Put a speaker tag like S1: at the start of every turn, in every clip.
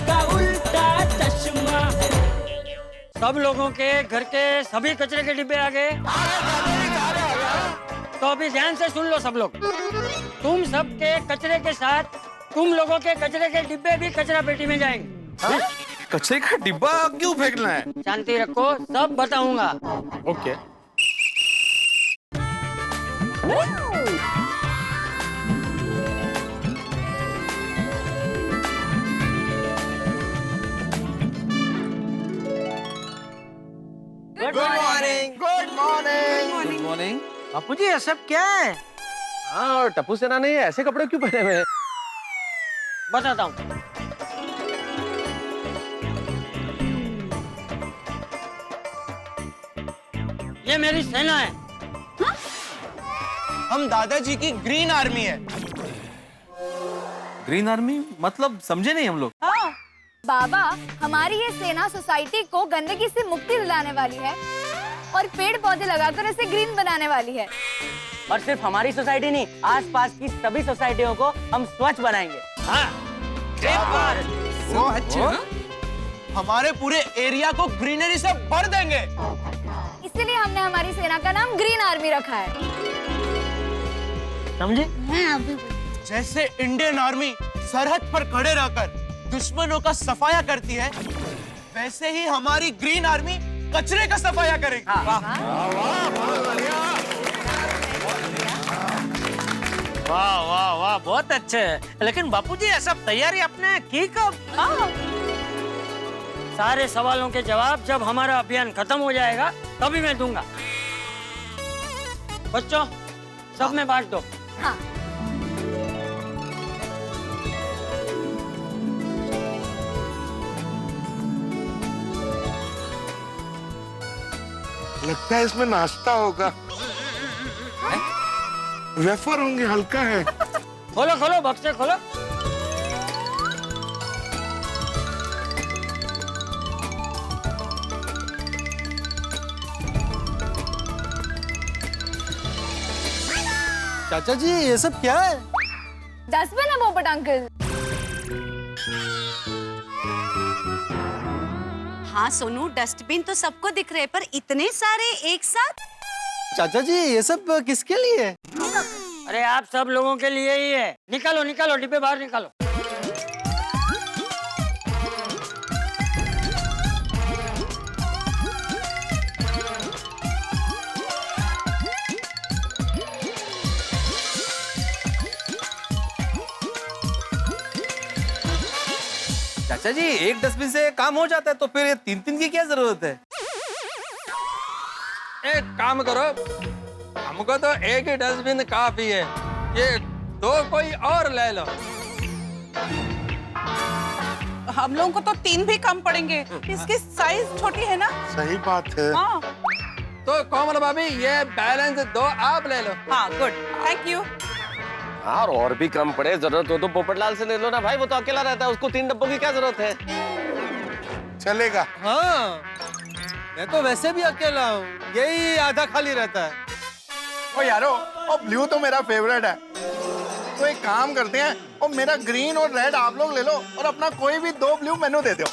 S1: का उल्टा चश्मा।
S2: सब लोगों के घर के सभी कचरे के डिब्बे आ गए। तो अभी ध्यान से सुन लो सब लोग। तुम सबके कचरे के साथ तुम लोगों के कचरे के डिब्बे भी कचरा पेटी में जाएंगे।
S3: कचरे का डिब्बा क्यों फेंकना है?
S2: शांति रखो, सब बताऊंगा।
S3: Okay.
S2: Good morning.
S3: Good morning.
S4: Good morning.
S5: Bapu ji ये सब क्या है?
S4: हाँ, और टप्पू सेना ने ऐसे कपड़े क्यों पहने हुए हैं?
S2: बताता हूँ। ये मेरी सेना है।
S3: हम दादाजी की ग्रीन आर्मी है।
S4: ग्रीन आर्मी मतलब समझे नहीं हम लोग।
S6: हाँ। बाबा, हमारी ये सेना सोसाइटी को गंदगी से मुक्ति दिलाने वाली है और पेड़ पौधे लगाकर इसे ग्रीन बनाने वाली है।
S5: और सिर्फ हमारी सोसाइटी नहीं, आसपास की सभी सोसाइटियों को हम स्वच्छ बनाएंगे।
S2: हाँ।
S3: वो अच्छा। हमारे पूरे एरिया को ग्रीनरी से भर देंगे।
S6: इसीलिए हमने हमारी सेना का नाम ग्रीन आर्मी रखा है।
S5: समझे?
S3: जैसे इंडियन आर्मी सरहद पर खड़े रहकर दुश्मनों का सफाया करती है, वैसे ही हमारी ग्रीन आर्मी कचरे का सफाया करेगी।
S5: वाह वाह वाह, बहुत अच्छे है। लेकिन बापूजी ये सब तैयारी आपने की कब?
S2: सारे सवालों के जवाब जब हमारा अभियान खत्म हो जाएगा तभी मैं दूंगा। बच्चों, सब में बांट दो।
S6: हाँ।
S7: लगता है इसमें नाश्ता होगा। वेफर होंगे, हल्का है।
S2: खोलो खोलो, बक्से खोलो।
S5: चाचा जी ये सब क्या है?
S6: डस्टबिन है पोपट अंकल।
S8: हाँ सोनू, डस्टबिन तो सबको दिख रहे, पर इतने सारे एक साथ?
S5: चाचा जी ये सब किसके लिए है?
S2: अरे आप सब लोगों के लिए ही है। निकालो निकालो, डिब्बे बाहर निकालो।
S4: चाचा जी एक डस्टबिन से काम हो जाता है, तो फिर ये तीन तीन की क्या जरूरत है?
S9: एक काम करो, हमको तो एक ही डस्टबिन काफी है, ये दो कोई और ले लो।
S10: हम लोगों को तो 3 भी कम पड़ेंगे, इसकी साइज छोटी है ना।
S7: सही बात है।
S10: हाँ
S9: तो कोमल भाभी ये बैलेंस दो आप ले लो।
S10: हाँ, गुड, थैंक यू।
S4: और भी कम पड़े, जरूरत हो तो पोपटलाल से ले लो ना भाई, वो तो अकेला रहता है, उसको 3 डब्बों की क्या जरूरत है?
S7: चलेगा।
S5: हाँ, मैं तो वैसे भी अकेला हूँ, यही आधा खाली रहता है।
S7: ओ यारो, और ब्लू तो मेरा फेवरेट है। तो एक काम करते हैं, और मेरा ग्रीन और रेड आप लोग ले लो और अपना कोई भी 2 ब्लू मेनू दे दो।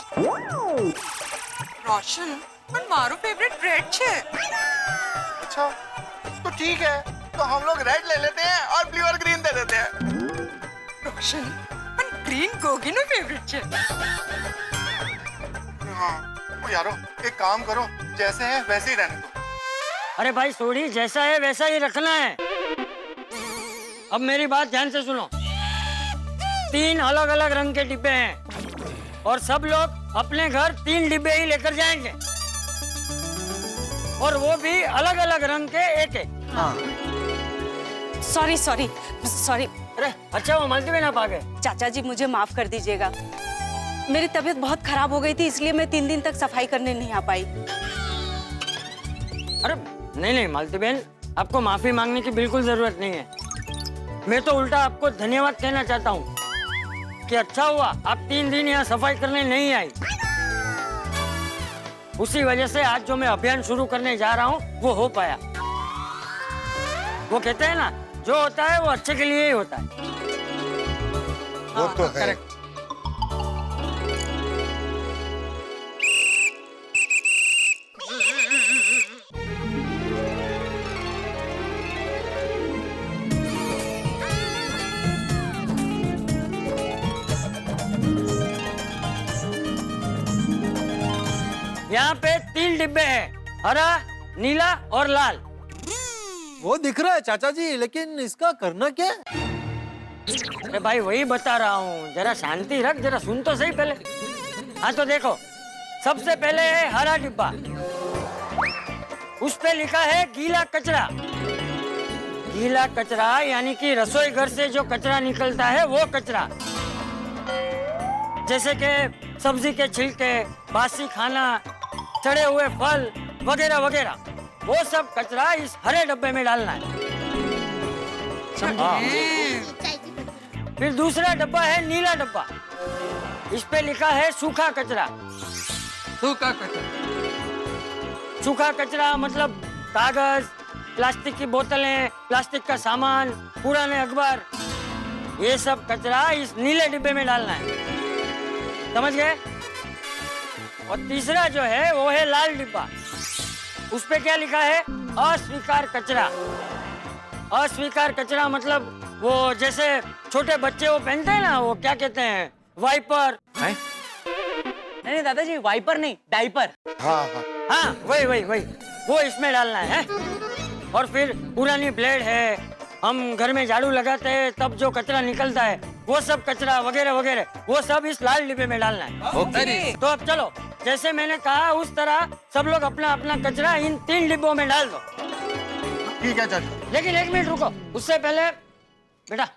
S10: रोशन, पर मारो फेवरेट रेड छे।
S7: अच्छा, तो ठीक है, तो हम लोग रेड ले लेते हैं और ब्लू और ग्रीन दे देते हैं।
S10: रोशन, पर ग्रीन गोगी नो फेवरेट छे।
S7: हाँ, ओ यारो, एक काम करो, जैसे है वैसे ही रहने दो।
S2: अरे भाई सोडी, जैसा है वैसा ही रखना है। अब मेरी बात ध्यान से सुनो। 3 अलग अलग रंग के डिब्बे हैं और सब लोग अपने घर 3 डिब्बे ही लेकर जाएंगे, और वो भी अलग अलग रंग के एक।
S5: हाँ।
S8: Sorry sorry sorry.
S2: अरे अच्छा, वो मल्टीविन आप आ गए।
S8: चाचा जी मुझे माफ कर दीजिएगा, मेरी तबीयत बहुत खराब हो गई थी, इसलिए मैं 3 दिन तक सफाई करने नहीं आ पाई।
S2: अरे नहीं नहीं मालतीबेन, आपको माफी मांगने की बिल्कुल जरूरत नहीं है। मैं तो उल्टा आपको धन्यवाद कहना चाहता हूँ कि अच्छा हुआ आप 3 दिन यहाँ सफाई करने नहीं आई। उसी वजह से आज जो मैं अभियान शुरू करने जा रहा हूँ वो हो पाया। वो कहते हैं ना, जो होता है वो अच्छे के लिए ही होता है।
S7: वो तो है।
S2: करेक्ट। यहाँ पे 3 डिब्बे हैं, हरा, नीला और लाल।
S11: वो दिख रहा है चाचा जी, लेकिन इसका करना क्या है?
S2: अरे भाई वही बता रहा हूँ, जरा शांति रख, जरा सुन तो सही पहले। हाँ तो देखो, सबसे पहले है हरा डिब्बा। उस पे लिखा है गीला कचरा। गीला कचरा यानी कि रसोई घर से जो कचरा निकलता है वो कचरा, जैसे कि सब्जी के छिलके, बासी खाना, सड़े हुए फल वगैरह वगैरह, वो सब कचरा इस हरे डब्बे में डालना है। फिर दूसरा डब्बा है नीला डब्बा। इस पे लिखा है सूखा कचरा।
S9: सूखा कचरा,
S2: सूखा कचरा मतलब कागज, प्लास्टिक की बोतलें, प्लास्टिक का सामान, पुराने अखबार, ये सब कचरा इस नीले डिब्बे में डालना है, समझ गए? और तीसरा जो है वो है लाल डिब्बा। उस पे क्या लिखा है? अस्वीकार कचरा। अस्वीकार कचरा मतलब वो जैसे छोटे बच्चे वो पहनते हैं ना, वो क्या कहते हैं, वाइपर।
S8: नहीं दादाजी, वाइपर नहीं, डाइपर।
S2: हाँ वही वो इसमें डालना है। और फिर पुरानी ब्लेड है, हम घर में झाड़ू लगाते हैं तब जो कचरा निकलता है वो सब कचरा वगैरह वगैरह, वो सब इस लाल डिब्बे में डालना है। तो अब चलो, जैसे मैंने कहा उस तरह सब लोग अपना अपना कचरा इन 3 डिब्बों में डाल दो।
S7: ठीक है चाचा।
S2: लेकिन 1 मिनट रुको, उससे पहले बेटा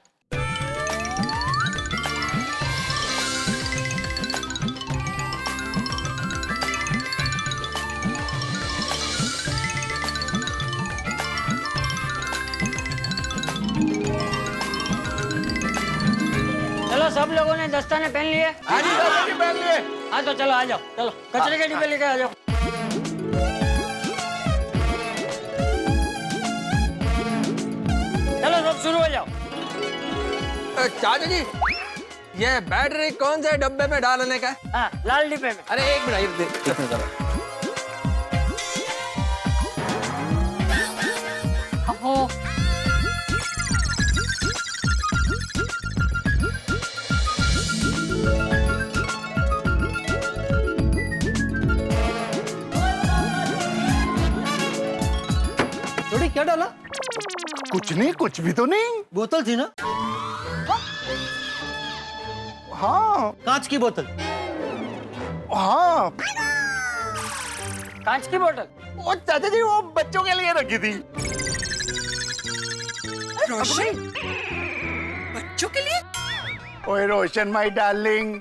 S2: चलो, सब लोगों ने दस्ताने पहन लिए? हाँ तो चलो आ जाओ, चलो कचरे के डिब्बे लेके आ जाओ। चलो सब शुरू हो जाओ।
S9: चाचा जी, ये बैटरी कौन से डब्बे में डालने का?
S2: हाँ, लाल डिब्बे में।
S9: अरे एक मिनट,
S11: थोड़ी क्या डाला?
S7: कुछ नहीं, कुछ भी तो नहीं।
S11: बोतल थी ना?
S7: हाँ
S11: कांच की बोतल।
S7: हाँ।
S2: कांच की बोतल?
S7: वो चाचा जी वो बच्चों के लिए रखी थी।
S10: रोशन, बच्चों के लिए?
S7: ओए रोशन माय डार्लिंग,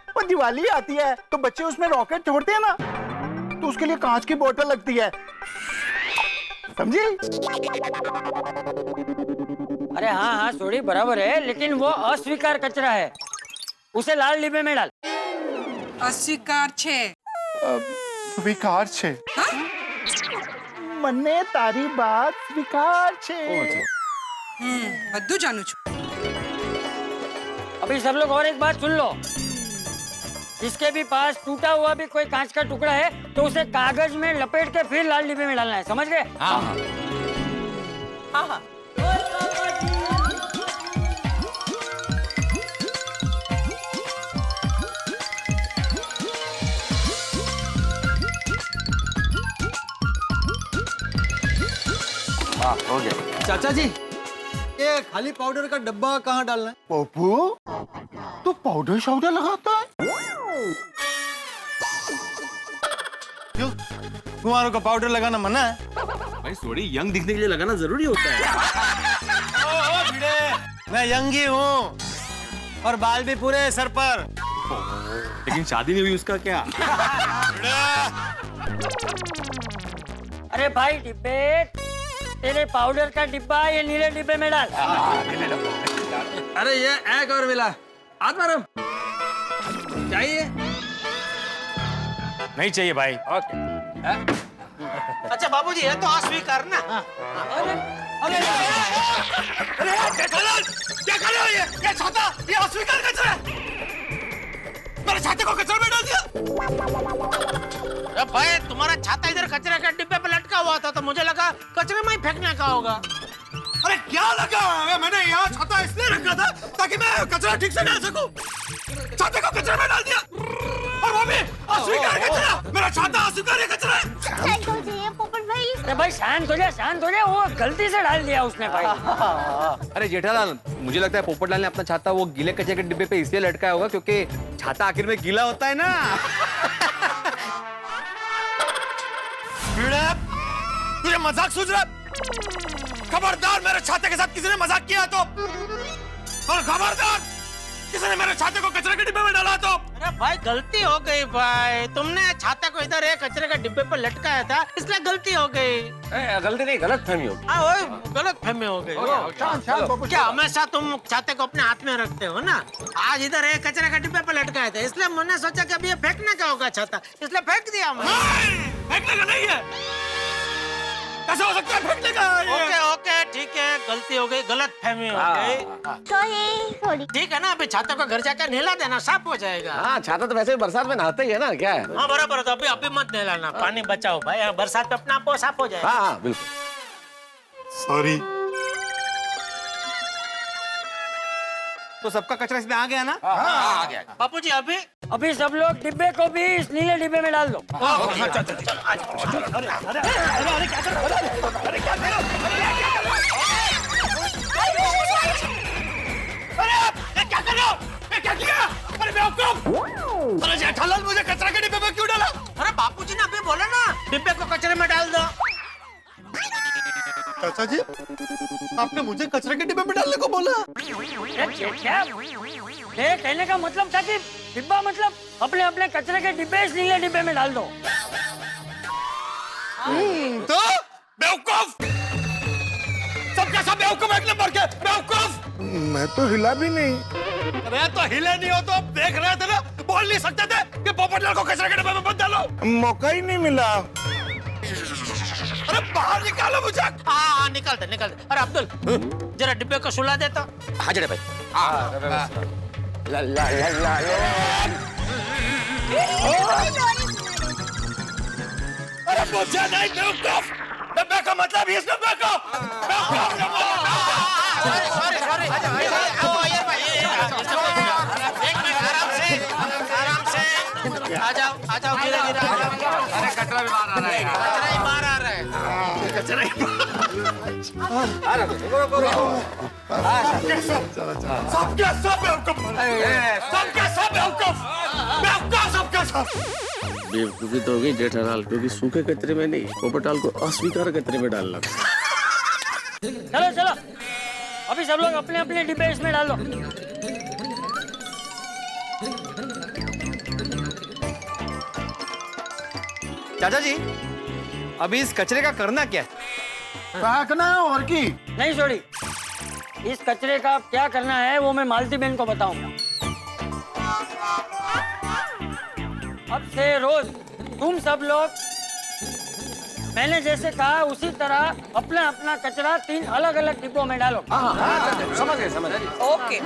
S7: वो दिवाली आती है तो बच्चे उसमें रॉकेट छोड़ते हैं ना, तो उसके लिए कांच की बोतल लगती है, समझी?
S2: अरे हाँ थोड़ी बराबर है, लेकिन वो अस्वीकार कचरा है, उसे लाल डिब्बे में डाल।
S10: अस्वीकार छे।
S7: स्वीकार छे। मन्ने तारी बात स्वीकार छे।
S10: बद्दू जानू छू।
S2: अभी सब लोग और एक बात सुन लो, जिसके भी पास टूटा हुआ भी कोई कांच का टुकड़ा है तो उसे कागज में लपेट के फिर लाल डिब्बे में डालना है, समझ गए?
S5: हाँ।
S4: हो गया।
S11: चाचा जी, ये खाली पाउडर का डब्बा कहाँ डालना है?
S7: पप्पू, तो पाउडर शाउडर लगाता है?
S3: क्यों? कुंवारों को पाउडर लगाना मना है?
S4: भाई थोड़ी यंग दिखने के लिए लगाना जरूरी होता है।
S3: ओ भिड़े, मैं यंग ही हूँ और बाल भी पूरे सर पर।
S4: लेकिन शादी नहीं हुई, उसका क्या?
S2: अरे भाई डिब्बे, तेरे पाउडर का डिब्बा ये नीले डिब्बे में डाल।
S9: अरे ये एक और मिला, आत्माराम चाहिए?
S3: नहीं चाहिए भाई।
S9: ओके।
S5: अच्छा बाबूजी, ये तो अस्वीकार ना।
S3: अरे क्या कर रहे हो? ये छाता, ये अस्वीकार कचरा है। मेरे छाते को कचरा में डाल दिया।
S5: अरे भाई, तुम्हारा छाता इधर कचरे के डिब्बे पे लटका हुआ था तो मुझे लगा कचरे में ही फेंकने का होगा।
S3: अरे क्या लगा? मैंने यहाँ छाता इसलिए रखा था ताकि मैं कचरा ठीक से डाल सकूं। छाते को कचरे में डाल दिया, और वो भी अस्वीकार कचरा, मेरा छाता अस्वीकार कचरा।
S2: अरे भाई शांत हो जा, शांत हो जा, वो गलती से डाल दिया उसने भाई।
S12: अरे जेठालाल, मुझे लगता है पोपटलाल ने अपना छाता वो गीले कचरे के डिब्बे पे इसलिए लटकाया होगा क्योंकि छाता आखिर में गीला होता है ना।
S3: तुझे मजाक सूझ रहा? खबरदार मेरे छाते के साथ किसी ने मजाक किया तो, और खबरदार किसी ने मेरे छाते को कचरे के डिब्बे में डाला तो।
S5: अरे भाई गलती हो गई भाई, तुमने छाता को इधर एक कचरे का डिब्बे पर लटकाया था इसलिए गलती हो गई।
S4: गलती नहीं, गलत फहमी हो।
S5: हाँ वही गलत फहमी हो गई। क्या हमेशा तुम छाते को अपने हाथ में रखते हो ना? आज इधर एक कचरे का डिब्बे पर लटकाया था इसलिए मैंने सोचा कि अब ये फेंकने का होगा छाता, इसलिए फेंक दिया मैं।
S3: फेंकने का नहीं है, कैसे हो सकता है फेंकने का?
S5: ओके ओके ठीक है, गलती हो गई, गलत फहमी हो गई। ठीक है ना, अभी छाता को घर जाकर नहला देना, साफ हो जाएगा।
S4: हाँ, छाता तो वैसे भी बरसात में नहाते ही है ना, क्या है?
S5: हाँ बराबर, तो अभी मत नहलाना, पानी बचाओ भाई, बरसात में अपना आप साफ हो जाएगा।
S4: हाँ बिल्कुल।
S3: सॉरी।
S12: तो सबका कचरा इसमें आ गया ना?
S5: आ गया। बापूजी
S2: अभी सब लोग डिब्बे को भी इस नीले डिब्बे में डाल दो।
S3: अरे जेठालाल, मुझे कचरा के डिब्बे में क्यों डाला?
S5: अरे बापूजी ने अभी बोला ना डिब्बे को कचरे में डाल दो।
S3: चाचा जी, आपने मुझे कचरे के डिब्बे में डालने को बोला?
S2: क्या? ये कहने का मतलब था कि डिब्बा मतलब अपने अपने कचरे के डिब्बे इस नीले डिब्बे में डाल दो।
S3: तो बेवकूफ, सबके सब बेवकूफ, एक नंबर के बेवकूफ।
S7: मैं तो हिला भी नहीं।
S3: अरे तो हिले नहीं हो तो अब देख रहे थे ना, बोल नहीं सकते थे कि पोपटलाल को कचरे के डिब्बे में मत डालो?
S7: मौका ही नहीं मिला।
S3: अरे बाहर निकालो मुझे।
S5: हाँ निकालते निकालते। अरे अब्दुल जरा डिब्बे को सुला देता।
S12: हाँ जरा भाई।
S3: अरे मुझे नहीं बेवकूफ, डिब्बे का मतलब ही इस डिब्बे को
S5: सॉरी सॉरी, एक मिनट आराम से आ जाओ धीरे धीरे।
S4: अरे कचरा भी बाहर आ रहा है।
S5: कचरा ही बाहर आ रहा है।
S3: कचरा सबके सब बेवकूफ, सबके सब बेवकूफ, बेवकूफ सबके सब।
S4: बेवकूफी तो होगी जेठालाल, क्योंकि सूखे कचरे में नहीं, पोपटलाल को अस्वीकार कचरे में डालना।
S2: चलो चलो, अभी सब लोग अपने अपने डिब्बे इसमें डाल दो।
S12: चाचा जी, अभी इस कचरे का करना क्या है?
S7: फेंकना है और की।
S2: नहीं छोड़ी, इस कचरे का क्या करना है वो मैं मालती बहन को बताऊंगा। अब से रोज तुम सब लोग मैंने जैसे कहा उसी तरह अपना अपना कचरा 3 अलग अलग डिब्बों में डालो।
S4: समझ गए।
S10: ओके।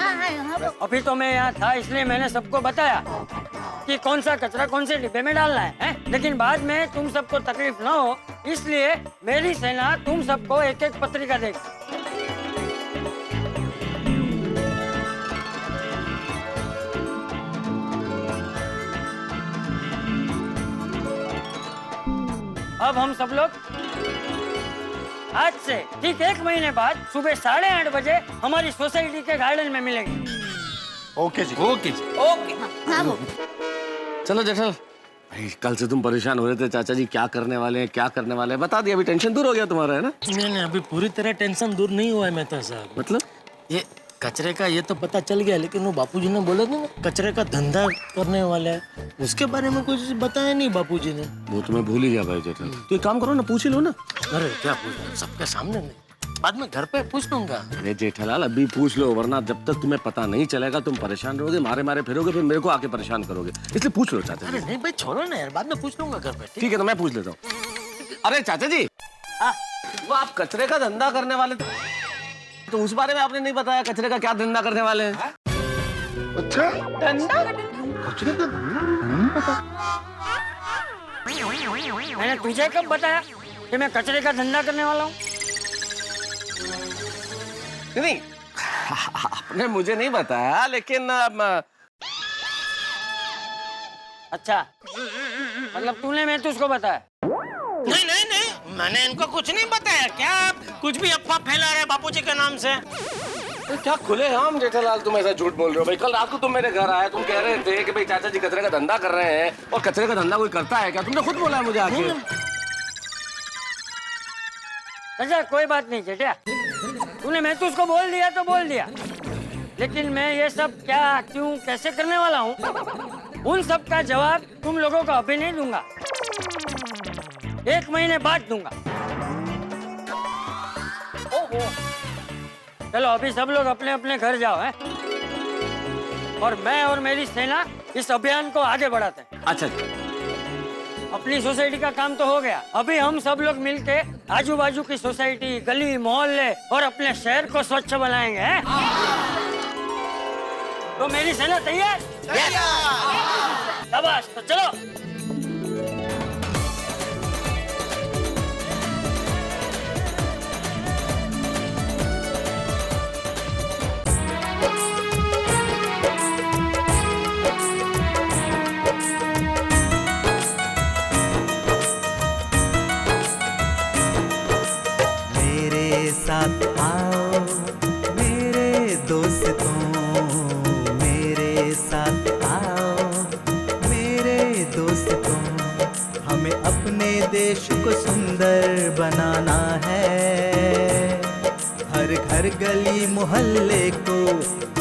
S2: अभी तो मैं यहाँ था इसलिए मैंने सबको बताया कि कौन सा कचरा कौन से डिब्बे में डालना है? लेकिन बाद में तुम सबको तकलीफ ना हो इसलिए मेरी सेना तुम सबको एक एक पत्रिका देगी। अब हम सब लोग आज से ठीक 1 महीने बाद सुबह 8:30 बजे हमारी सोसाइटी के गार्डन में मिलेंगे।
S7: ओके जी।
S12: ओके जी।
S4: चलो जेठालाल, कल से तुम परेशान हो रहे थे चाचा जी क्या करने वाले हैं, क्या करने वाले हैं, बता दिया, अभी टेंशन दूर हो गया तुम्हारा, है ना?
S5: नहीं अभी पूरी तरह टेंशन दूर नहीं हुआ है मैं तो साहब।
S4: मतलब
S5: ये कचरे का ये तो पता चल गया, लेकिन वो बापूजी ने बोला था ना कचरे का धंधा करने वाला है, उसके बारे में कुछ बताया नहीं बापूजी ने।
S4: वो तो मैं भूल ही गया भाई जेठालाल। तो एक काम करो ना, पूछ ही लो ना।
S5: अरे क्या पूछ, सबके सामने नहीं, बाद में घर पे पूछ लूंगा।
S4: अरे जेठालाल अभी पूछ लो, वरना जब तक तुम्हें पता नहीं चलेगा तुम परेशान रहोगे, मारे मारे फिरोगे, फिर मेरे को आके परेशान करोगे, इसलिए पूछ लो चाचा जी।
S5: अरे नहीं भाई छोड़ो ना यार, बाद में पूछ लूंगा घर पे।
S4: ठीक है, तो मैं पूछ लेता हूँ। अरे चाचा जी, वो आप कचरे का धंधा करने वाले थे, तो उस बारे में आपने नहीं बताया, कचरे का क्या धंधा करने वाले हैं?
S7: अच्छा,
S10: धंधा?
S7: कचरे का नहीं पता।
S2: मैंने तुझे कब बताया कि मैं कचरे का धंधा करने वाला हूँ?
S4: नहीं, आपने मुझे नहीं बताया, लेकिन
S2: अच्छा, मतलब तूने महतूस को बताया?
S5: नहीं नहीं नहीं, मैंने इनको कुछ नहीं बताया। क्या आप कुछ भी अफवाह फैला रहे बापूजी के नाम से?
S4: तो क्या खुलेआम जेठालाल तुम ऐसा झूठ बोल रहे हो भाई? कल रात को तुम मेरे घर आए, तुम कह रहे थे कि भाई चाचा जी कचरे का धंधा कर रहे हैं, और कचरे का धंधा कोई करता है क्या? तुमने खुद बोला है मुझे आके।
S2: अच्छा कोई बात नहीं जेठा, तूने महतूस को बोल दिया तो बोल दिया, लेकिन मैं ये सब क्या, क्यों, कैसे करने वाला हूँ, उन सब का जवाब तुम लोगों को अभी नहीं दूंगा, 1 महीने बाद दूंगा। चलो अभी सब लोग अपने अपने घर जाओ हैं, और मैं और मेरी सेना इस अभियान को आगे बढ़ाते हैं।
S4: अच्छा,
S2: अपनी सोसाइटी का काम तो हो गया, अभी हम सब लोग मिलके आजू बाजू की सोसाइटी, गली, मोहल्ले और अपने शहर को स्वच्छ बनाएंगे हैं? तो मेरी सेना तैयार? शाबाश, तो चलो।
S13: साथ आओ मेरे दोस्तों, मेरे साथ आओ मेरे दोस्तों, हमें अपने देश को सुंदर बनाना है। हर घर गली मोहल्ले को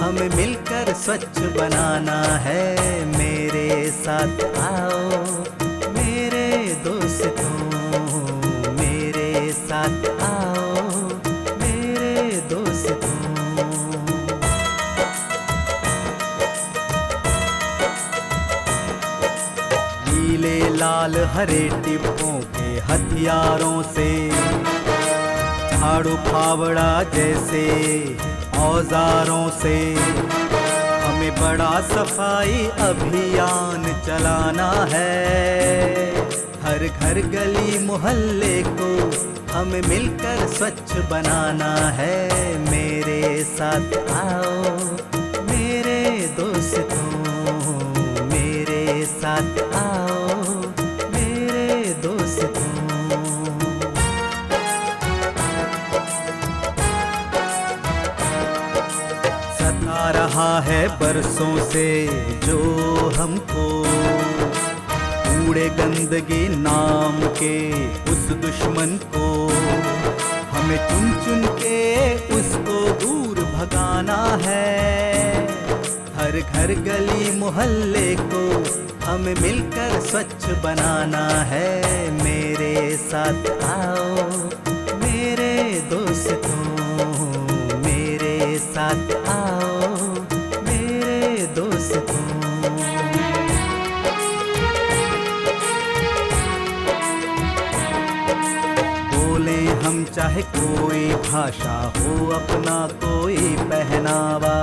S13: हमें मिलकर स्वच्छ बनाना है। मेरे साथ आओ मेरे दोस्तों, मेरे साथ आओ लाल हरे टिप्पों के हथियारों से, झाड़ू फावड़ा जैसे औजारों से, हमें बड़ा सफाई अभियान चलाना है। हर घर गली मोहल्ले को हमें मिलकर स्वच्छ बनाना है। मेरे साथ आओ मेरे दोस्तों, मेरे साथ आओ मेरे दोस्तों। सता रहा है बरसों से जो हमको, कूड़े गंदगी नाम के उस दुश्मन को, हमें चुन चुन के उसको दूर भगाना है। हर घर गली मोहल्ले को हमें मिलकर स्वच्छ बनाना है। मेरे साथ आओ मेरे दोस्तों, मेरे साथ आओ मेरे दोस्तों। बोले हम चाहे कोई भाषा हो, अपना कोई पहनावा,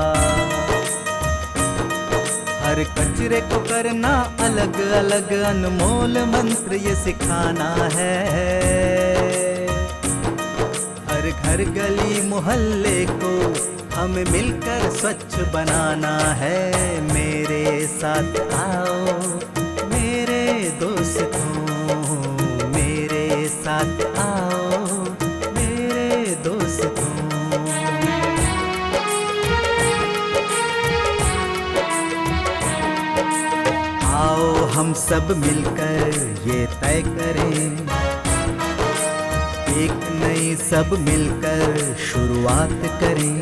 S13: हर कचरे को करना अलग अलग अनमोल मंत्र ये सिखाना है। हर घर गली मोहल्ले को हमें मिलकर स्वच्छ बनाना है। मेरे साथ आओ मेरे दोस्तों, मेरे साथ आओ मेरे दोस्तों। आओ हम सब मिलकर ये तय करें, एक नई सब मिलकर शुरुआत करें।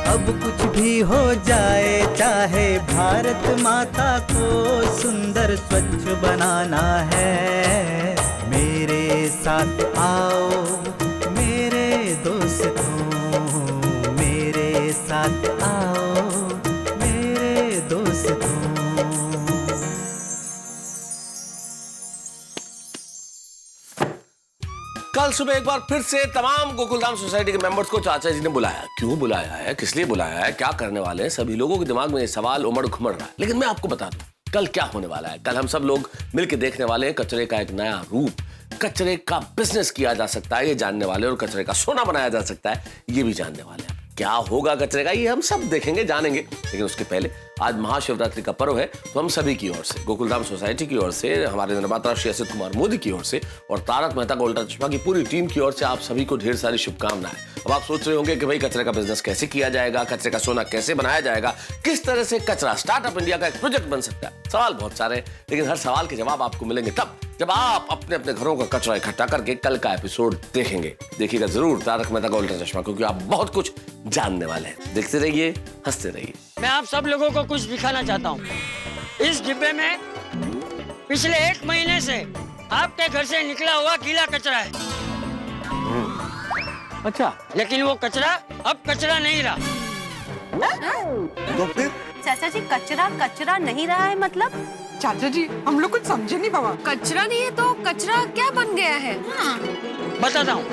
S13: अब कुछ भी हो जाए, चाहे भारत माता को सुंदर स्वच्छ बनाना है। मेरे साथ आओ मेरे दोस्तों, मेरे साथ आओ मेरे दोस्तों।
S4: कल सुबह एक बार फिर से तमाम गोकुलधाम सोसाइटी के मेंबर्स को चाचा जी ने बुलाया। क्यों बुलाया है, किस लिए बुलाया है, क्या करने वाले हैं, सभी लोगों के दिमाग में ये सवाल उमड़ घुमड़ रहा है। लेकिन मैं आपको बता दूं कल क्या होने वाला है। कल हम सब लोग मिलकर देखने वाले हैं कचरे का एक नया रूप। कचरे का बिजनेस किया जा सकता है ये जानने वाले, और कचरे का सोना बनाया जा सकता है ये भी जानने वाले हैं। क्या होगा कचरे का ये हम सब देखेंगे जानेंगे, लेकिन उसके पहले आज महाशिवरात्रि का पर्व है, तो हम सभी की ओर से, गोकुलधाम सोसाइटी की ओर से, हमारे निर्माता श्री असित कुमार मोदी की ओर से और तारक मेहता का उल्टा चश्मा की पूरी टीम की ओर से आप सभी को ढेर सारी शुभकामनाएं। अब आप सोच रहे होंगे कि भाई कचरे का बिजनेस कैसे किया जाएगा, कचरे का सोना कैसे बनाया जाएगा, किस तरह से कचरा स्टार्टअप इंडिया का एक प्रोजेक्ट बन सकता है। सवाल बहुत सारे हैं, लेकिन हर सवाल के जवाब आपको मिलेंगे तब जब आप अपने अपने घरों का कचरा इकट्ठा करके कल का एपिसोड देखेंगे। देखिएगा जरूर तारक मेहता का उल्टा चश्मा, क्योंकि आप बहुत कुछ जानने वाले हैं। देखते रहिए, हंसते रहिए।
S2: मैं आप सब लोगों को कुछ दिखाना चाहता हूँ। इस डिब्बे में पिछले 1 महीने से आपके घर से निकला हुआ गीला कचरा है।
S12: अच्छा,
S2: लेकिन वो कचरा अब कचरा नहीं रहा।
S12: तो फिर
S8: चाचा जी कचरा कचरा नहीं रहा है मतलब?
S10: चाचा जी हम लोग कुछ समझे नहीं बाबा।
S6: कचरा नहीं है तो कचरा क्या बन गया है?
S2: बताता हूँ।